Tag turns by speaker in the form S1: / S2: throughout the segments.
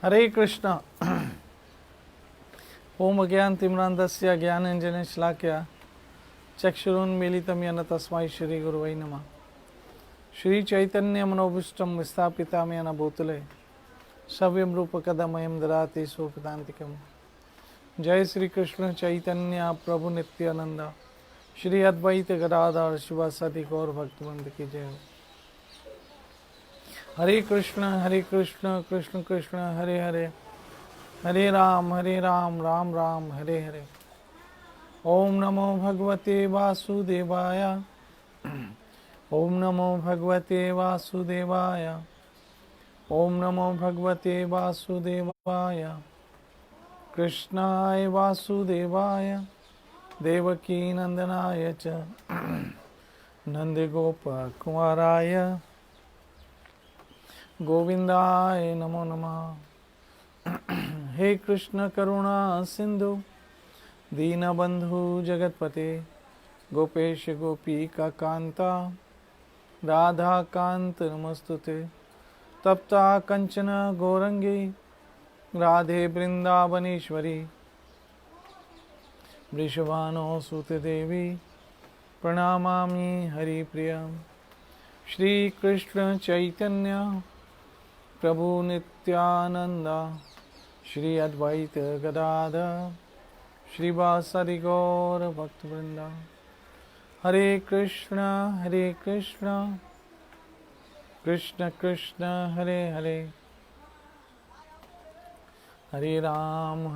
S1: हरे कृष्ण। ओम अज्ञानतिमिरान्धस्य ज्ञानाञ्जनशलाकया चक्षुरुन्मीलितं येन तस्मै श्रीगुरुवे नमः। श्रीचैतन्यमनोभीष्टं विस्थापितं येन भूतले सव्यं रूपकदा मह्यं ददाति स्वपदान्तिकम्। जय श्री कृष्ण चैतन्य प्रभु नित्यानंद श्री अद्वैत गदाधर शिवासादि गौर भक्तवृंद की जय। हरे कृष्ण कृष्ण कृष्ण हरे हरे, हरे राम राम राम हरे हरे। ओम नमो भगवते वासुदेवाय, ओम नमो भगवते वासुदेवाय, ओम नमो भगवते वासुदेवाय। कृष्णाय वासुदेवाय देवकी नंदनाय च नंदगोपकुमाराय गोविंदाय नमो नमः। हे कृष्ण करुणा सिंधु दीनबंधु जगतपते गोपेश गोपीका कांता राधा कांत नमस्तुते। तप्ता कंचन गौरंगी राधे वृंदावनेश्वरी वृषभानो सुते देवी प्रणमामि हरिप्रिया। श्री कृष्ण चैतन्य प्रभु नित्यानंद श्री अद्वैत गदाधर श्रीवासादि गौर भक्तवृंद। हरे कृष्ण कृष्ण कृष्ण हरे हरे, हरे राम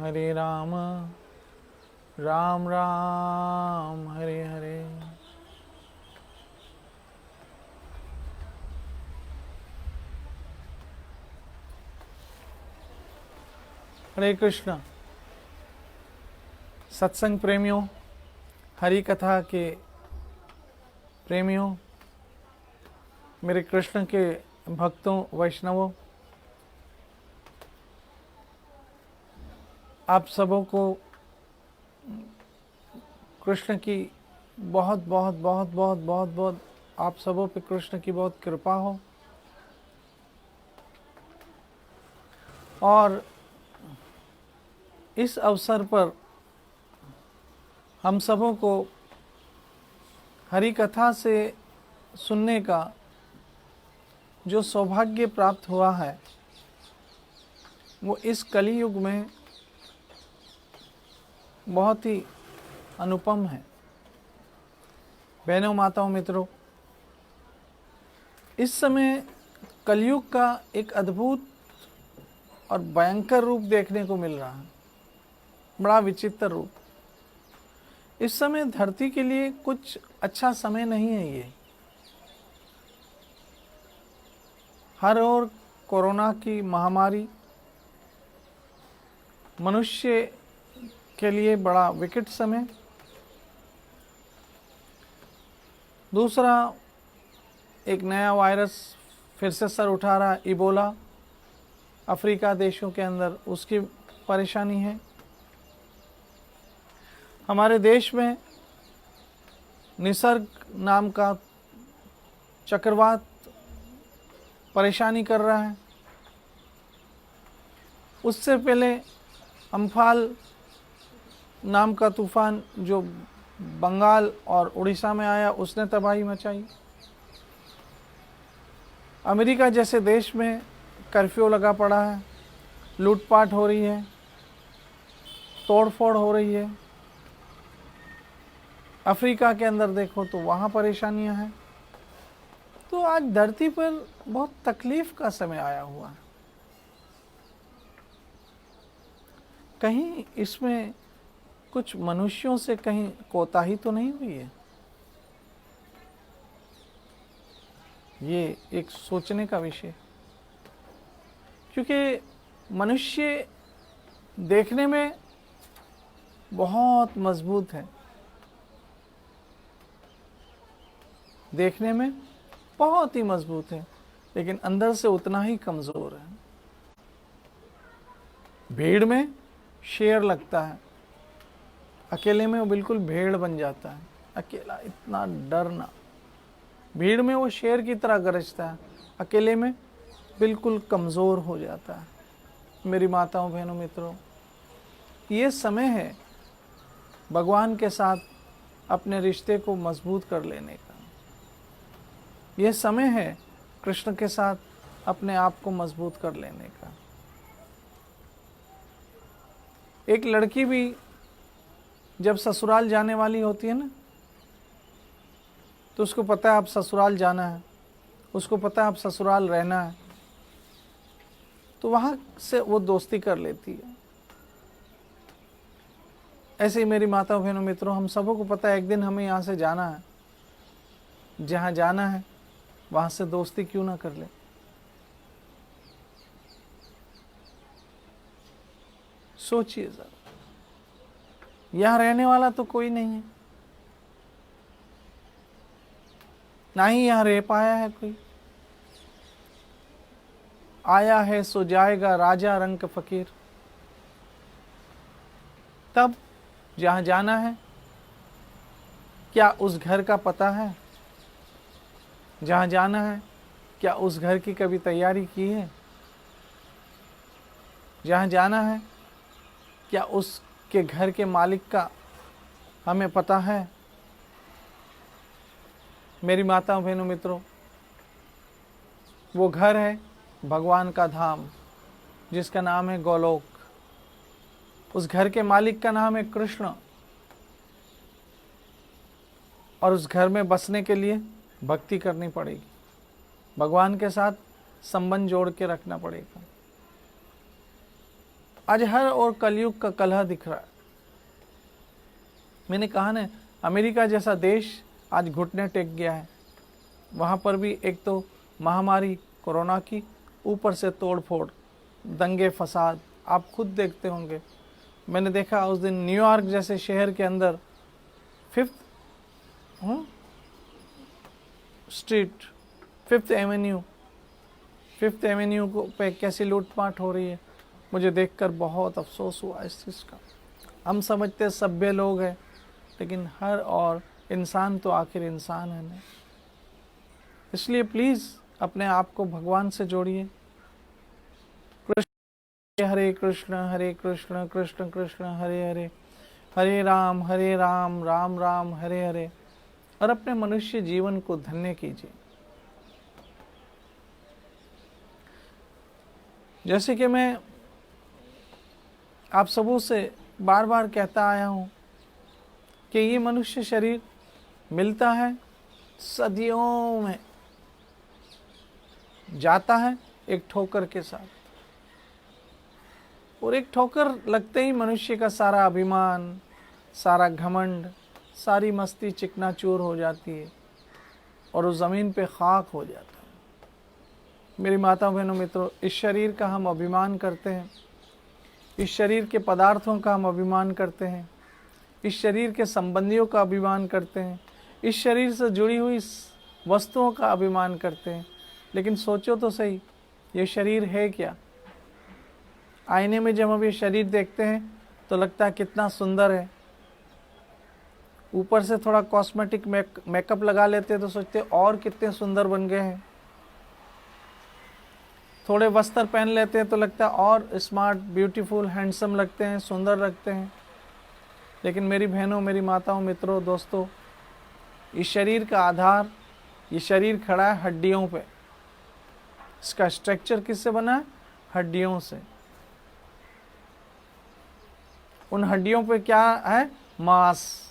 S1: राम राम हरे हरे। हरे कृष्ण। सत्संग प्रेमियों, हरि कथा के प्रेमियों, मेरे कृष्ण के भक्तों, वैष्णवों, आप सबों को कृष्ण की बहुत बहुत बहुत बहुत बहुत बहुत आप सबों पे कृष्ण की बहुत कृपा हो। और इस अवसर पर हम सबों को हरि कथा से सुनने का जो सौभाग्य प्राप्त हुआ है वो इस कलियुग में बहुत ही अनुपम है। बहनों, माताओं, मित्रों, इस समय कलयुग का एक अद्भुत और भयंकर रूप देखने को मिल रहा है, बड़ा विचित्र रूप। इस समय धरती के लिए कुछ अच्छा समय नहीं है। ये हर ओर कोरोना की महामारी मनुष्य के लिए बड़ा विकट समय। दूसरा, एक नया वायरस फिर से सर उठा रहा है, इबोला, अफ्रीका देशों के अंदर, उसकी परेशानी है। हमारे देश में निसर्ग नाम का चक्रवात परेशानी कर रहा है। उससे पहले अम्फान नाम का तूफान जो बंगाल और उड़ीसा में आया, उसने तबाही मचाई। अमेरिका जैसे देश में कर्फ्यू लगा पड़ा है, लूटपाट हो रही है, तोड़फोड़ हो रही है। अफ्रीका के अंदर देखो तो वहाँ परेशानियाँ हैं। तो आज धरती पर बहुत तकलीफ का समय आया हुआ है। कहीं इसमें कुछ मनुष्यों से कहीं कोताही तो नहीं हुई है? ये एक सोचने का विषय, क्योंकि मनुष्य देखने में बहुत मजबूत है, देखने में बहुत ही मजबूत है, लेकिन अंदर से उतना ही कमजोर है। भीड़ में शेर लगता है, अकेले में वो बिल्कुल भेड़ बन जाता है। अकेला इतना डरना, भीड़ में वो शेर की तरह गरजता है, अकेले में बिल्कुल कमज़ोर हो जाता है। मेरी माताओं बहनों मित्रों, ये समय है भगवान के साथ अपने रिश्ते को मजबूत कर लेने का। यह समय है कृष्ण के साथ अपने आप को मजबूत कर लेने का। एक लड़की भी जब ससुराल जाने वाली होती है ना, तो उसको पता है अब ससुराल जाना है, उसको पता है अब ससुराल रहना है, तो वहाँ से वो दोस्ती कर लेती है। ऐसे ही मेरी माता बहनों मित्रों, हम सबों को पता है एक दिन हमें यहाँ से जाना है, जहाँ जाना है वहाँ से दोस्ती क्यों ना कर ले। सोचिए जरा, यहाँ रहने वाला तो कोई नहीं है, ना ही यहाँ रह पाया है कोई। आया है सो जाएगा राजा रंग फकीर। तब जहाँ जाना है, क्या उस घर का पता है? जहाँ जाना है, क्या उस घर की कभी तैयारी की है? जहाँ जाना है, क्या उसके घर के मालिक का हमें पता है? मेरी माताओं बहनों मित्रों, वो घर है भगवान का धाम, जिसका नाम है गोलोक। उस घर के मालिक का नाम है कृष्ण, और उस घर में बसने के लिए भक्ति करनी पड़ेगी, भगवान के साथ संबंध जोड़ के रखना पड़ेगा। आज हर और कलयुग का कलह दिख रहा है। मैंने कहा ना, अमेरिका जैसा देश आज घुटने टेक गया है। वहाँ पर भी एक तो महामारी कोरोना की, ऊपर से तोड़फोड़, दंगे फसाद, आप खुद देखते होंगे। मैंने देखा उस दिन न्यूयॉर्क जैसे शहर के अंदर फिफ्थ एवेन्यू को पे कैसी लूटपाट हो रही है। मुझे देखकर बहुत अफसोस हुआ इस चीज़ का। हम समझते सभ्य लोग हैं, लेकिन हर और इंसान तो आखिर इंसान है ना। इसलिए प्लीज़ अपने आप को भगवान से जोड़िए। कृष्ण हरे कृष्ण कृष्ण कृष्ण हरे हरे, हरे राम राम राम हरे हरे, और अपने मनुष्य जीवन को धन्य कीजिए। जैसे कि मैं आप सबों से बार बार कहता आया हूँ कि ये मनुष्य शरीर मिलता है, सदियों में जाता है एक ठोकर के साथ, और एक ठोकर लगते ही मनुष्य का सारा अभिमान, सारा घमंड, सारी मस्ती चिकनाचूर हो जाती है और उस ज़मीन पे खाक हो जाता है। मेरी माता बहनों मित्रों, इस शरीर का हम अभिमान करते हैं, इस शरीर के पदार्थों का हम अभिमान करते हैं, इस शरीर के संबंधियों का अभिमान करते हैं, इस शरीर से जुड़ी हुई वस्तुओं का अभिमान करते हैं। लेकिन सोचो तो सही, ये शरीर है क्या? आईने में जब हम ये शरीर देखते हैं तो लगता है कितना सुंदर है। ऊपर से थोड़ा कॉस्मेटिक मेकअप लगा लेते हैं तो सोचते हैं और कितने सुंदर बन गए हैं। थोड़े वस्त्र पहन लेते हैं तो लगता है और स्मार्ट, ब्यूटीफुल, हैंडसम लगते हैं, सुंदर लगते हैं। लेकिन मेरी बहनों, मेरी माताओं, मित्रों, दोस्तों, इस शरीर का आधार, ये शरीर खड़ा है हड्डियों पे। इसका स्ट्रक्चर किससे बना है? हड्डियों से। उन हड्डियों पे क्या है? मांस।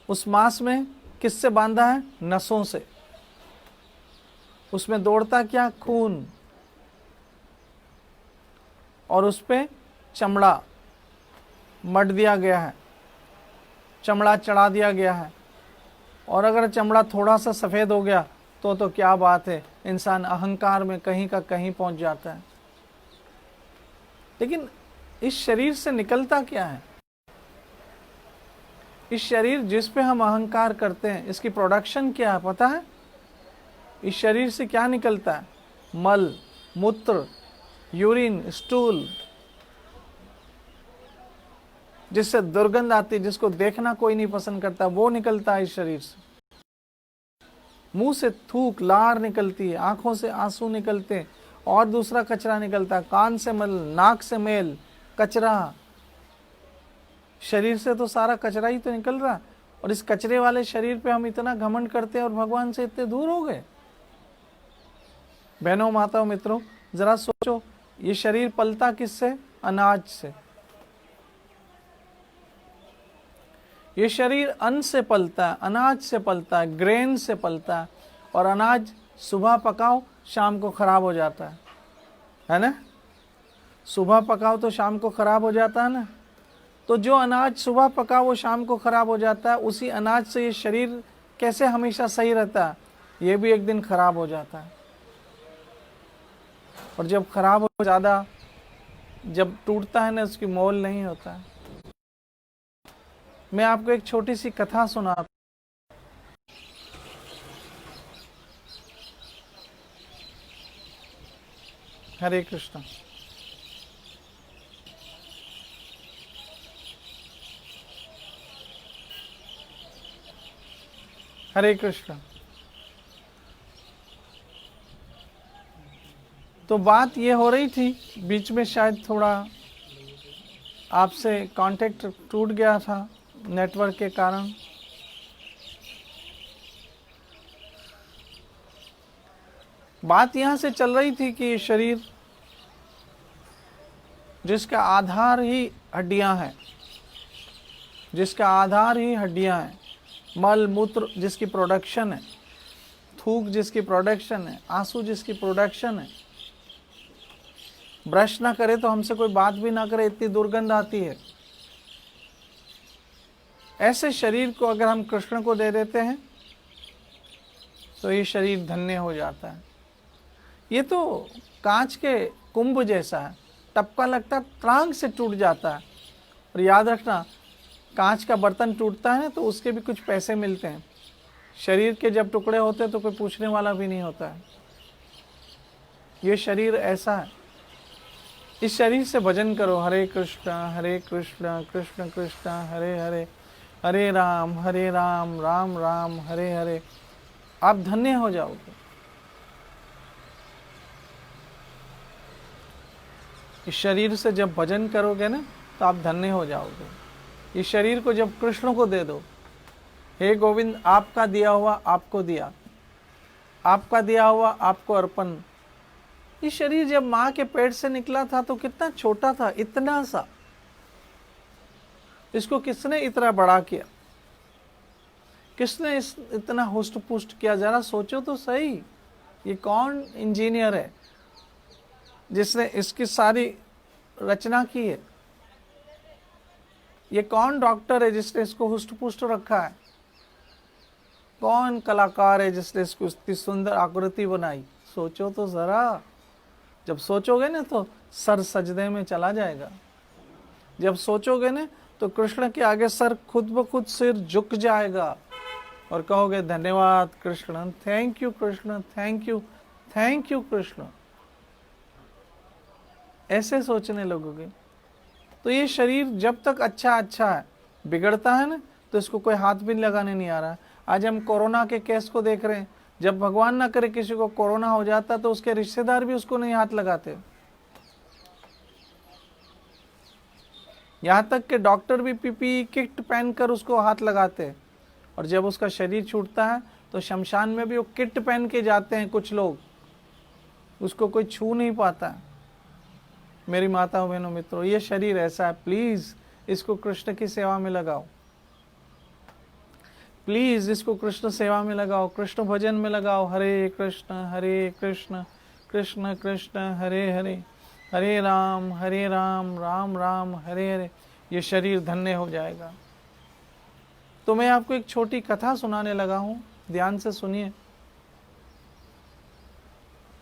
S1: उस मांस में किससे बांधा है? नसों से। उसमें दौड़ता क्या? खून। और उस पे चमड़ा मढ़ दिया गया है, चमड़ा चढ़ा दिया गया है। और अगर चमड़ा थोड़ा सा सफ़ेद हो गया तो क्या बात है, इंसान अहंकार में कहीं का कहीं पहुंच जाता है। लेकिन इस शरीर से निकलता क्या है? इस शरीर जिस पे हम अहंकार करते हैं, इसकी प्रोडक्शन क्या है पता है? इस शरीर से क्या निकलता है? मल, मूत्र, यूरिन, स्टूल, जिससे दुर्गंध आती है, जिसको देखना कोई नहीं पसंद करता, वो निकलता है इस शरीर से। मुंह से थूक, लार निकलती है, आंखों से आंसू निकलते हैं, और दूसरा कचरा निकलता है, कान से मल, नाक से मेल, कचरा, शरीर से तो सारा कचरा ही तो निकल रहा। और इस कचरे वाले शरीर पे हम इतना घमंड करते हैं और भगवान से इतने दूर हो गए। बहनों, माताओं, मित्रों, जरा सोचो, ये शरीर पलता किससे? अनाज से। ये शरीर अन्न से पलता है, अनाज से पलता है, ग्रेन से पलता है। और अनाज सुबह पकाओ शाम को खराब हो जाता है ना? सुबह पकाओ तो शाम को खराब हो जाता है ना? तो जो अनाज सुबह पकाओ वो शाम को खराब हो जाता है, उसी अनाज से ये शरीर कैसे हमेशा सही रहता है? ये भी एक दिन खराब हो जाता है। और जब खराब हो ज़्यादा, जब टूटता है ना, उसकी मोल नहीं होता है। मैं आपको एक छोटी सी कथा सुनाता। हरे कृष्ण। हरे कृष्ण। तो बात ये हो रही थी, बीच में शायद थोड़ा आपसे कांटेक्ट टूट गया था नेटवर्क के कारण। बात यहाँ से चल रही थी कि शरीर जिसका आधार ही हड्डियां हैं, जिसका आधार ही हड्डियां हैं, मल मूत्र जिसकी प्रोडक्शन है, थूक जिसकी प्रोडक्शन है, आंसू जिसकी प्रोडक्शन है, ब्रश ना करे तो हमसे कोई बात भी ना करे, इतनी दुर्गंध आती है। ऐसे शरीर को अगर हम कृष्ण को दे देते हैं तो ये शरीर धन्य हो जाता है। ये तो कांच के कुंभ जैसा है, टपका लगता है, त्रांग से टूट जाता है। और याद रखना, कांच का बर्तन टूटता है तो उसके भी कुछ पैसे मिलते हैं। शरीर के जब टुकड़े होते हैं तो कोई पूछने वाला भी नहीं होता है। ये शरीर ऐसा है। इस शरीर से भजन करो। हरे कृष्ण कृष्ण कृष्ण हरे हरे, हरे राम राम राम हरे हरे। आप धन्य हो जाओगे। इस शरीर से जब भजन करोगे ना तो आप धन्य हो जाओगे। इस शरीर को जब कृष्ण को दे दो, हे गोविंद, आपका दिया हुआ आपको दिया, आपका दिया हुआ आपको अर्पण। ये शरीर जब माँ के पेट से निकला था तो कितना छोटा था, इतना सा। इसको किसने इतना बड़ा किया? किसने इतना हुष्ट पुष्ट किया? जरा सोचो तो सही। ये कौन इंजीनियर है जिसने इसकी सारी रचना की है? ये कौन डॉक्टर है जिसने इसको हुष्ट पुष्ट रखा है? कौन कलाकार है जिसने इसको इतनी सुंदर आकृति बनाई? सोचो तो जरा। जब सोचोगे ना तो सर सजदे में चला जाएगा। जब सोचोगे ना तो कृष्ण के आगे सर खुद ब खुद सिर झुक जाएगा और कहोगे धन्यवाद Krishna, thank you Krishna, thank you Krishna. ऐसे सोचने लगोगे। तो ये शरीर जब तक अच्छा है, बिगड़ता है ना तो इसको कोई हाथ भी लगाने नहीं आ रहा। आज हम कोरोना के केस को देख रहे हैं। जब भगवान ना करे किसी को कोरोना हो जाता तो उसके रिश्तेदार भी उसको नहीं हाथ लगाते। यहाँ तक कि डॉक्टर भी पीपीई किट पहनकर उसको हाथ लगाते। और जब उसका शरीर छूटता है तो शमशान में भी वो किट पहन के जाते हैं कुछ लोग, उसको कोई छू नहीं पाता। मेरी माताओं बहनों मित्रों, ये शरीर ऐसा है। प्लीज इसको कृष्ण की सेवा में लगाओ। प्लीज इसको कृष्ण सेवा में लगाओ, कृष्ण भजन में लगाओ। हरे कृष्ण कृष्ण कृष्ण हरे हरे, हरे राम राम राम हरे हरे। ये शरीर धन्य हो जाएगा। तो मैं आपको एक छोटी कथा सुनाने लगा हूं, ध्यान से सुनिए।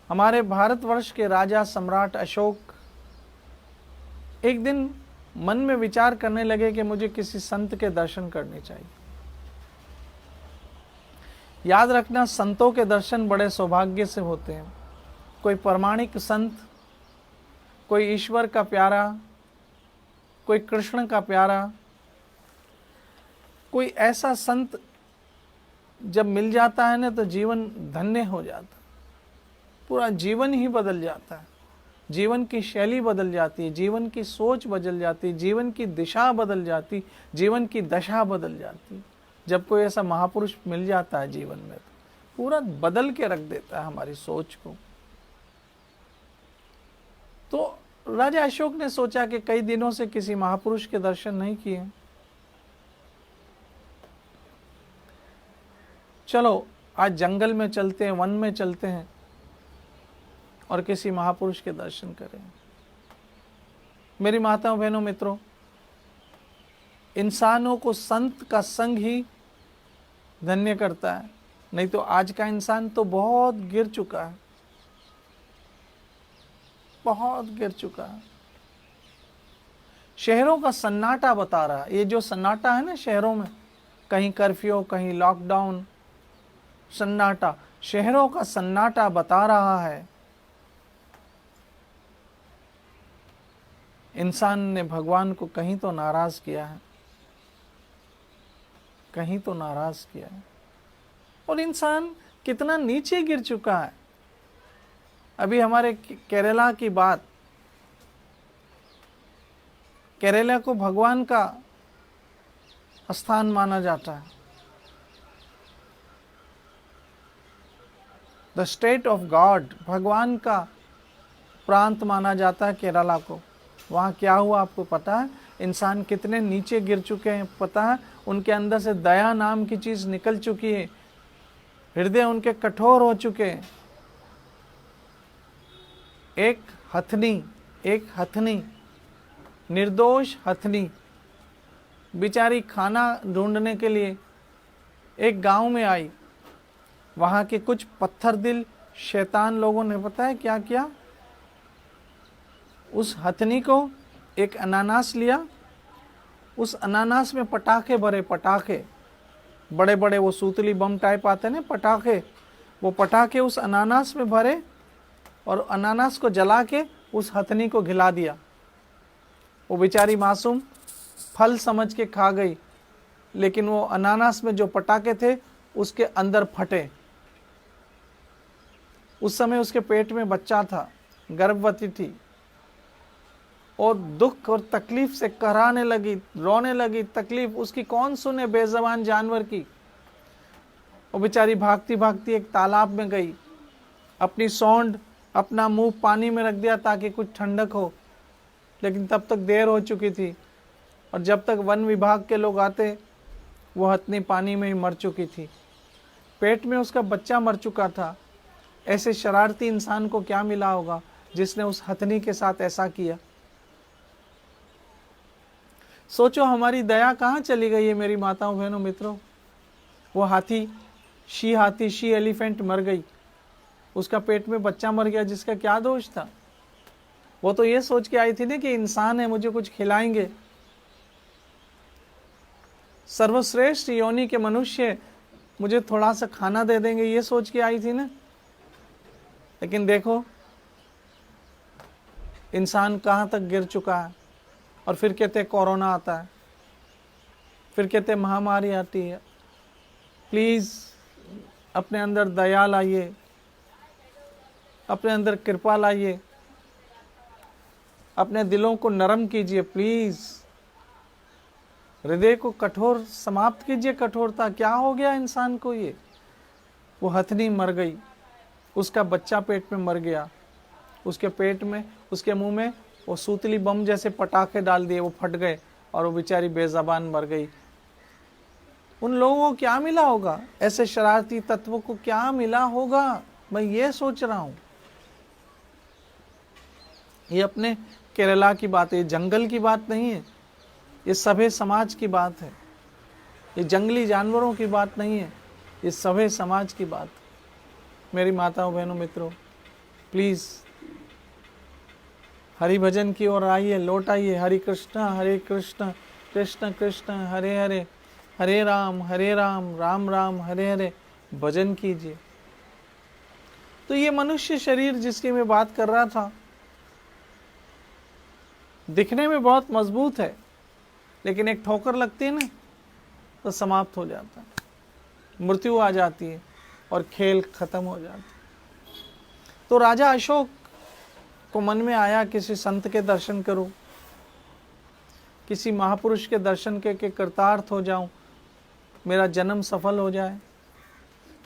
S1: हमारे भारतवर्ष के राजा सम्राट अशोक एक दिन मन में विचार करने लगे कि मुझे किसी संत के दर्शन करने चाहिए। याद रखना, संतों के दर्शन बड़े सौभाग्य से होते हैं। कोई प्रामाणिक संत, कोई ईश्वर का प्यारा, कोई कृष्ण का प्यारा, कोई ऐसा संत जब मिल जाता है ना तो जीवन धन्य हो जाता, पूरा जीवन ही बदल जाता है, जीवन की शैली बदल जाती है, जीवन की सोच बदल जाती है, जीवन की दिशा बदल जाती, जीवन की दशा बदल जाती। जब कोई ऐसा महापुरुष मिल जाता है जीवन में तो पूरा बदल के रख देता है हमारी सोच को। तो राजा अशोक ने सोचा कि कई दिनों से किसी महापुरुष के दर्शन नहीं किए, चलो आज जंगल में चलते हैं, वन में चलते हैं और किसी महापुरुष के दर्शन करें। मेरी माताओं बहनों मित्रों, इंसानों को संत का संग ही धन्य करता है, नहीं तो आज का इंसान तो बहुत गिर चुका है, बहुत गिर चुका है। शहरों का सन्नाटा बता रहा है, ये जो सन्नाटा है ना शहरों में, कहीं कर्फ्यू, कहीं लॉकडाउन, सन्नाटा, शहरों का सन्नाटा बता रहा है इंसान ने भगवान को कहीं तो नाराज किया है, कहीं तो नाराज किया है। और इंसान कितना नीचे गिर चुका है। अभी हमारे केरला की बात, केरला को भगवान का स्थान माना जाता है, द स्टेट ऑफ गॉड, भगवान का प्रांत माना जाता है केरला को। वहाँ क्या हुआ आपको पता है? इंसान कितने नीचे गिर चुके हैं पता है? उनके अंदर से दया नाम की चीज निकल चुकी है, हृदय उनके कठोर हो चुके हैं। एक हथनी, निर्दोष हथनी बेचारी खाना ढूंढने के लिए एक गांव में आई। वहां के कुछ पत्थर दिल शैतान लोगों ने पता है क्या किया? उस हथनी को एक अनानास लिया, उस अनानास में पटाखे भरे, पटाखे बड़े बड़े, वो सूतली बम टाइप आते हैं ना पटाखे, वो पटाखे उस अनानास में भरे और अनानास को जला के उस हथनी को खिला दिया। वो बेचारी मासूम फल समझ के खा गई, लेकिन वो अनानास में जो पटाखे थे उसके अंदर फटे। उस समय उसके पेट में बच्चा था, गर्भवती थी, और दुख और तकलीफ से कराने लगी, रोने लगी। तकलीफ उसकी कौन सुने, बेज़बान जानवर की। वो बेचारी भागती भागती एक तालाब में गई, अपनी सौंड, अपना मुंह पानी में रख दिया ताकि कुछ ठंडक हो, लेकिन तब तक देर हो चुकी थी। और जब तक वन विभाग के लोग आते वो हथनी पानी में ही मर चुकी थी, पेट में उसका बच्चा मर चुका था। ऐसे शरारती इंसान को क्या मिला होगा जिसने उस हथनी के साथ ऐसा किया? सोचो हमारी दया कहाँ चली गई है मेरी माताओं बहनों मित्रों। वो हाथी, शी एलिफेंट मर गई, उसका पेट में बच्चा मर गया, जिसका क्या दोष था? वो तो ये सोच के आई थी ना कि इंसान है, मुझे कुछ खिलाएंगे, सर्वश्रेष्ठ योनि के मनुष्य मुझे थोड़ा सा खाना दे देंगे, ये सोच के आई थी ना। लेकिन देखो इंसान कहाँ तक गिर चुका है। और फिर कहते कोरोना आता है, फिर कहते महामारी आती है। प्लीज अपने अंदर दया लाइए, अपने अंदर कृपा लाइए, अपने दिलों को नरम कीजिए प्लीज। हृदय को कठोर समाप्त कीजिए, कठोरता। क्या हो गया इंसान को ये? वो हथनी मर गई, उसका बच्चा पेट में मर गया, उसके पेट में, उसके मुंह में वो सूतली बम जैसे पटाखे डाल दिए, वो फट गए और वो बेचारी बेज़बान मर गई। उन लोगों को क्या मिला होगा? ऐसे शरारती तत्वों को क्या मिला होगा? मैं ये सोच रहा हूं। ये अपने केरला की बात है, ये जंगल की बात नहीं है, ये सभ्य समाज की बात है, ये जंगली जानवरों की बात नहीं है, ये सभ्य समाज की बात है। मेरी माताओं बहनों मित्रों, प्लीज हरि भजन की ओर आइए, लौट आइए। हरे कृष्ण कृष्ण कृष्ण हरे हरे, हरे राम राम राम हरे हरे भजन कीजिए। तो ये मनुष्य शरीर जिसकी मैं बात कर रहा था, दिखने में बहुत मजबूत है, लेकिन एक ठोकर लगती है ना तो समाप्त हो जाता है। मृत्यु आ जाती है और खेल खत्म हो जाता है। तो राजा अशोक को मन में आया किसी संत के दर्शन करूं, किसी महापुरुष के दर्शन के कृतार्थ हो जाऊं, मेरा जन्म सफल हो जाए।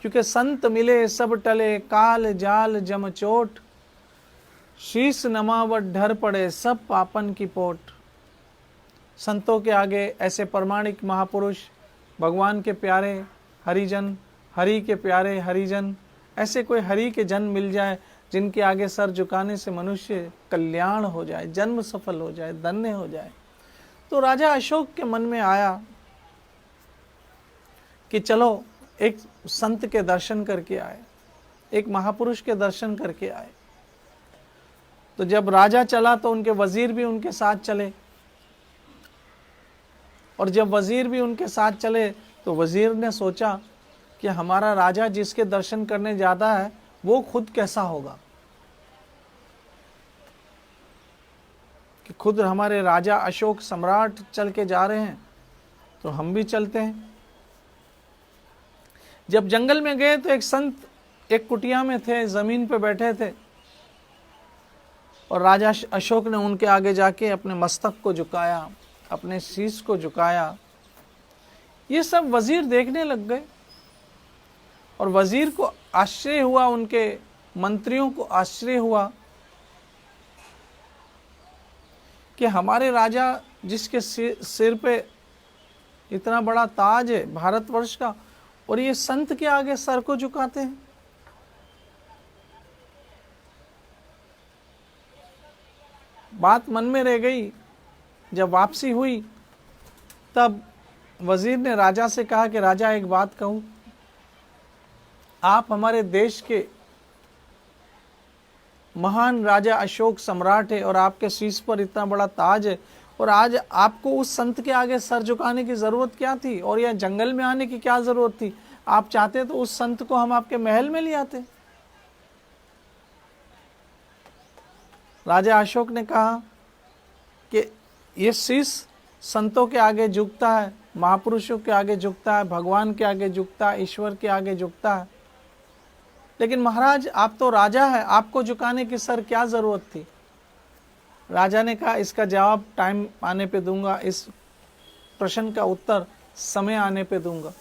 S1: क्योंकि संत मिले सब टले, काल जाल जम चोट, शीश नमावट ढर पड़े सब पापन की पोट। संतों के आगे ऐसे प्रमाणिक महापुरुष, भगवान के प्यारे हरिजन, हरि के प्यारे हरिजन, ऐसे कोई हरि के जन मिल जाए जिनके आगे सर झुकाने से मनुष्य कल्याण हो जाए, जन्म सफल हो जाए, धन्य हो जाए। तो राजा अशोक के मन में आया कि चलो एक संत के दर्शन करके आए, एक महापुरुष के दर्शन करके आए। तो जब राजा चला तो उनके वजीर भी उनके साथ चले, और जब वजीर भी उनके साथ चले तो वजीर ने सोचा कि हमारा राजा जिसके दर्शन करने जाता है वो खुद कैसा होगा, कि खुद हमारे राजा अशोक सम्राट चल के जा रहे हैं तो हम भी चलते हैं। जब जंगल में गए तो एक संत एक कुटिया में थे, जमीन पे बैठे थे, और राजा अशोक ने उनके आगे जाके अपने मस्तक को झुकाया, अपने शीश को झुकाया। ये सब वजीर देखने लग गए, और वजीर को आश्चर्य हुआ, उनके मंत्रियों को आश्चर्य हुआ कि हमारे राजा जिसके सिर पे इतना बड़ा ताज है भारतवर्ष का, और ये संत के आगे सर को झुकाते हैं। बात मन में रह गई। जब वापसी हुई तब वजीर ने राजा से कहा कि राजा एक बात कहूं, आप हमारे देश के महान राजा अशोक सम्राट है और आपके शीश पर इतना बड़ा ताज है, और आज आपको उस संत के आगे सर झुकाने की जरूरत क्या थी, और यह जंगल में आने की क्या जरूरत थी? आप चाहते तो उस संत को हम आपके महल में ले आते। राजा अशोक ने कहा कि ये शीश संतों के आगे झुकता है, महापुरुषों के आगे झुकता है, भगवान के आगे झुकता है, ईश्वर के आगे झुकता है, लेकिन महाराज आप तो राजा है, आपको झुकाने की सर क्या जरूरत थी? राजा ने कहा इसका जवाब टाइम आने पे दूंगा, इस प्रश्न का उत्तर समय आने पे दूंगा।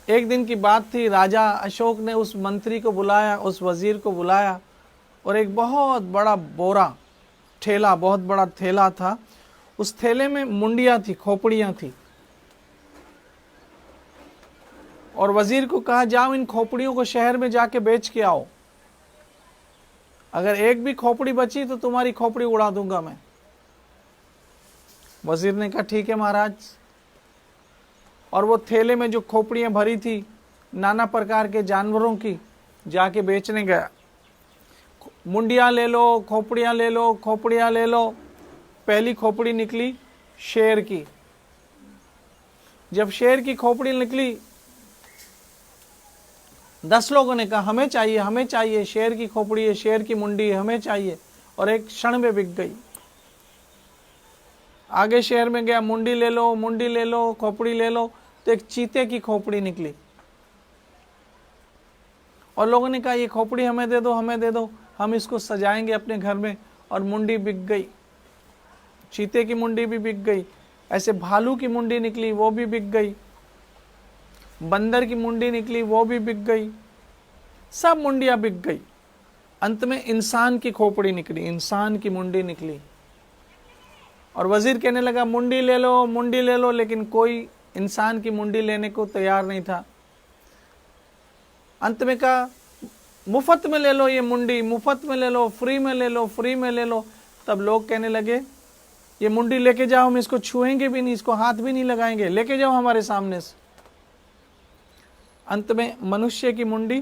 S1: एक दिन की बात थी, राजा अशोक ने उस मंत्री को बुलाया, उस वजीर को बुलाया, और एक बहुत बड़ा बोरा ठेला, बहुत बड़ा थैला था, उस थैले में मुंडियां थी, खोपड़ियां थी, और वजीर को कहा जाओ इन खोपड़ियों को शहर में जाके बेच के आओ, अगर एक भी खोपड़ी बची तो तुम्हारी खोपड़ी उड़ा दूंगा मैं। वजीर ने कहा ठीक है महाराज। और वो थैले में जो खोपड़ियां भरी थी नाना प्रकार के जानवरों की, जाके बेचने गया। मुंडियां ले लो, खोपड़ियां ले लो, खोपड़ियां ले लो। पहली खोपड़ी निकली शेर की। जब शेर की खोपड़ी निकली 10 लोगों ने कहा हमें चाहिए, हमें चाहिए, शेर की खोपड़ी है, शेर की मुंडी है, हमें चाहिए, और एक क्षण में बिक गई। आगे शहर में गया, मुंडी ले लो, मुंडी ले लो, खोपड़ी ले लो, तो एक चीते की खोपड़ी निकली, और लोगों ने कहा ये खोपड़ी हमें दे दो, हमें दे दो, हम इसको सजाएंगे अपने घर में, और मुंडी बिक गई। चीते की मुंडी भी बिक गई। ऐसे भालू की मुंडी निकली, वो भी बिक गई। बंदर की मुंडी निकली, वो भी बिक गई। सब मुंडियां बिक गई। अंत में इंसान की खोपड़ी निकली, इंसान की मुंडी निकली। और वजीर कहने लगा मुंडी ले लो, मुंडी ले लो, लेकिन कोई इंसान की मुंडी लेने को तैयार नहीं था। अंत में कहा मुफ्त में ले लो ये मुंडी, मुफ्त में ले लो, फ्री में ले लो, फ्री में ले लो। तब लोग कहने लगे ये मुंडी लेके जाओ, हम इसको छुएंगे भी नहीं, इसको हाथ भी नहीं लगाएंगे, लेके जाओ हमारे सामने से। अंत में मनुष्य की मुंडी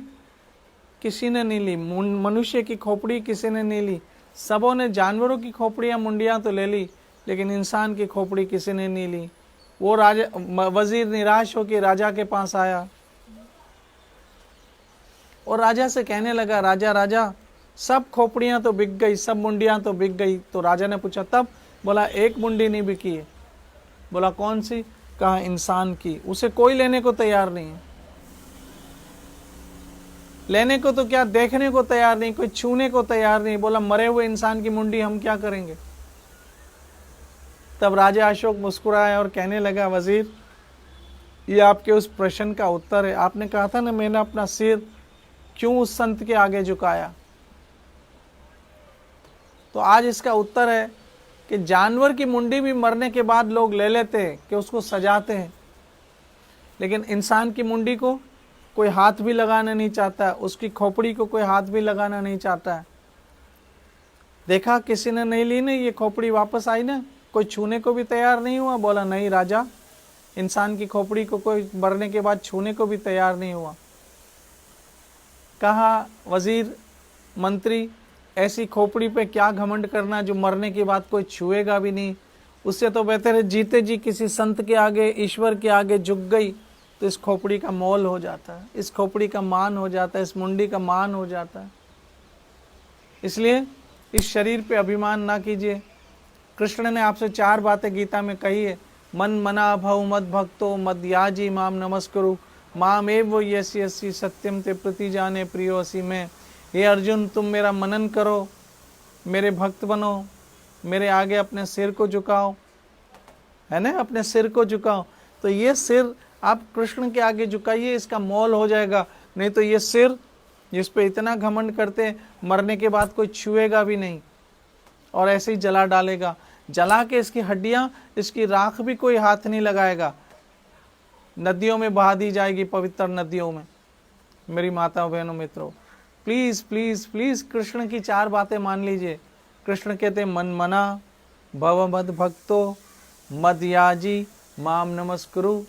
S1: किसी ने नहीं ली, मनुष्य की खोपड़ी किसी ने नहीं ली। सबों ने जानवरों की खोपड़ियां मुंडियां तो ले ली, लेकिन इंसान की खोपड़ी किसी ने नहीं ली। वो वजीर निराश होकर राजा के पास आया और राजा से कहने लगा राजा राजा सब खोपड़ियां तो बिक गई, सब मुंडियां तो बिक गई। तो राजा ने पूछा तब बोला एक मुंडी नहीं बिकी है। बोला कौन सी? कहा इंसान की। उसे कोई लेने को तैयार नहीं है। लेने को तो क्या, देखने को तैयार नहीं, कोई छूने को तैयार नहीं। बोला मरे हुए इंसान की मुंडी हम क्या करेंगे? तब राजा अशोक मुस्कुराया और कहने लगा, वजीर ये आपके उस प्रश्न का उत्तर है। आपने कहा था ना मैंने अपना सिर क्यों उस संत के आगे झुकाया, तो आज इसका उत्तर है कि जानवर की मुंडी भी मरने के बाद लोग ले लेते हैं कि उसको सजाते हैं, लेकिन इंसान की मुंडी को कोई हाथ भी लगाना नहीं चाहता, उसकी खोपड़ी को कोई हाथ भी लगाना नहीं चाहता है। देखा किसी ने नहीं ली ना, ये खोपड़ी वापस आई ना, कोई छूने को भी तैयार नहीं हुआ। बोला नहीं राजा, इंसान की खोपड़ी को कोई मरने के बाद छूने को भी तैयार नहीं हुआ। कहा वजीर मंत्री, ऐसी खोपड़ी पे क्या घमंड करना जो मरने के बाद कोई छुएगा भी नहीं। उससे तो बेहतर है जीते जी किसी संत के आगे, ईश्वर के आगे झुक गई तो इस खोपड़ी का मोल हो जाता है, इस खोपड़ी का मान हो जाता है, इस मुंडी का मान हो जाता है। इसलिए इस शरीर पे अभिमान ना कीजिए। कृष्ण ने आपसे 4 बातें गीता में कही है। मन मना भव मद भक्तो मद याजी माम नमस्कुरु माम एव यसी यसी सत्यम ते प्रति जाने प्रियो असी में। हे अर्जुन, तुम मेरा मनन करो, मेरे भक्त बनो, मेरे आगे अपने सिर को झुकाओ, है ना, अपने सिर को झुकाओ। तो ये सिर आप कृष्ण के आगे झुकाइए, इसका मोल हो जाएगा। नहीं तो ये सिर जिस पे इतना घमंड करते, मरने के बाद कोई छुएगा भी नहीं और ऐसे ही जला डालेगा। जला के इसकी हड्डियां, इसकी राख भी कोई हाथ नहीं लगाएगा, नदियों में बहा दी जाएगी, पवित्र नदियों में। मेरी माताओं बहनों मित्रों, प्लीज प्लीज प्लीज कृष्ण की 4 बातें मान लीजिए। कृष्ण कहते मन मना भव मद भक्तो मद याजी माम नमस्कुरु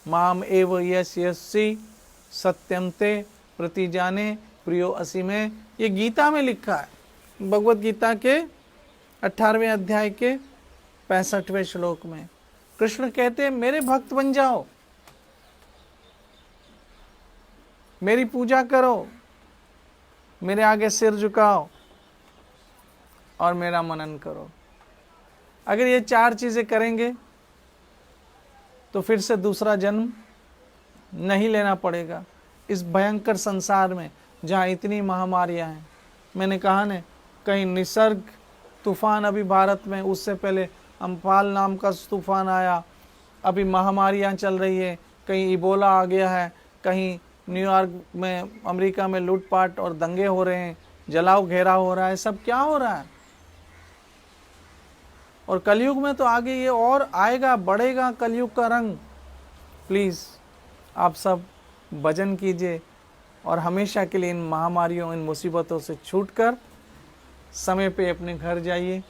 S1: माम एव यस्यसि सत्यम ते प्रति जाने प्रियो असी में। ये गीता में लिखा है, भगवत गीता के 18वें अध्याय के 65वें श्लोक में। कृष्ण कहते हैं मेरे भक्त बन जाओ, मेरी पूजा करो, मेरे आगे सिर झुकाओ और मेरा मनन करो। अगर ये 4 चीजें करेंगे तो फिर से दूसरा जन्म नहीं लेना पड़ेगा इस भयंकर संसार में जहाँ इतनी महामारियां हैं। मैंने कहा न, कहीं निसर्ग तूफान अभी भारत में, उससे पहले अम्फान नाम का तूफान आया, अभी महामारियां चल रही है, कहीं इबोला आ गया है, कहीं न्यूयॉर्क में, अमेरिका में लूटपाट और दंगे हो रहे हैं, जलाओ घेराव हो रहा है, सब क्या हो रहा है। और कलयुग में तो आगे ये और आएगा, बढ़ेगा कलयुग का रंग। प्लीज़ आप सब भजन कीजिए और हमेशा के लिए इन महामारियों, इन मुसीबतों से छूटकर समय पे अपने घर जाइए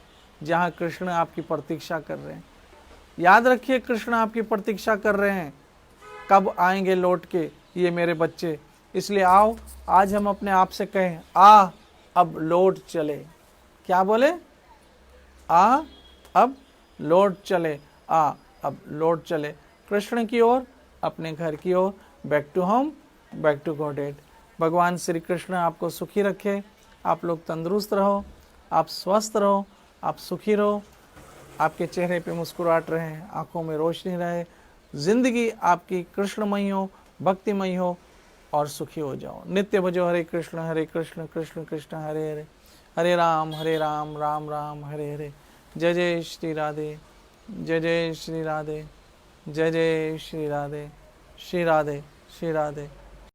S1: जहाँ कृष्ण आपकी प्रतीक्षा कर रहे हैं। याद रखिए कृष्ण आपकी प्रतीक्षा कर रहे हैं, कब आएंगे लौट के ये मेरे बच्चे। इसलिए आओ आज हम अपने आप से कहें, आ अब लौट चले। क्या बोले? आ अब लौट चले, आ अब लौट चले कृष्ण की ओर, अपने घर की ओर, back to home, back to Godhead. भगवान श्री कृष्ण आपको सुखी रखे, आप लोग तंदुरुस्त रहो, आप स्वस्थ रहो, आप सुखी रहो, आपके चेहरे पे मुस्कुराहट रहे, आंखों में रोशनी रहे, जिंदगी आपकी कृष्णमयी हो, भक्तिमयी हो और सुखी हो जाओ। नित्य भजो हरे कृष्ण कृष्ण कृष्ण हरे हरे, हरे राम राम राम हरे हरे। जय जय श्री राधे, जय जय श्री राधे, जय जय श्री राधे, श्री राधे श्री राधे।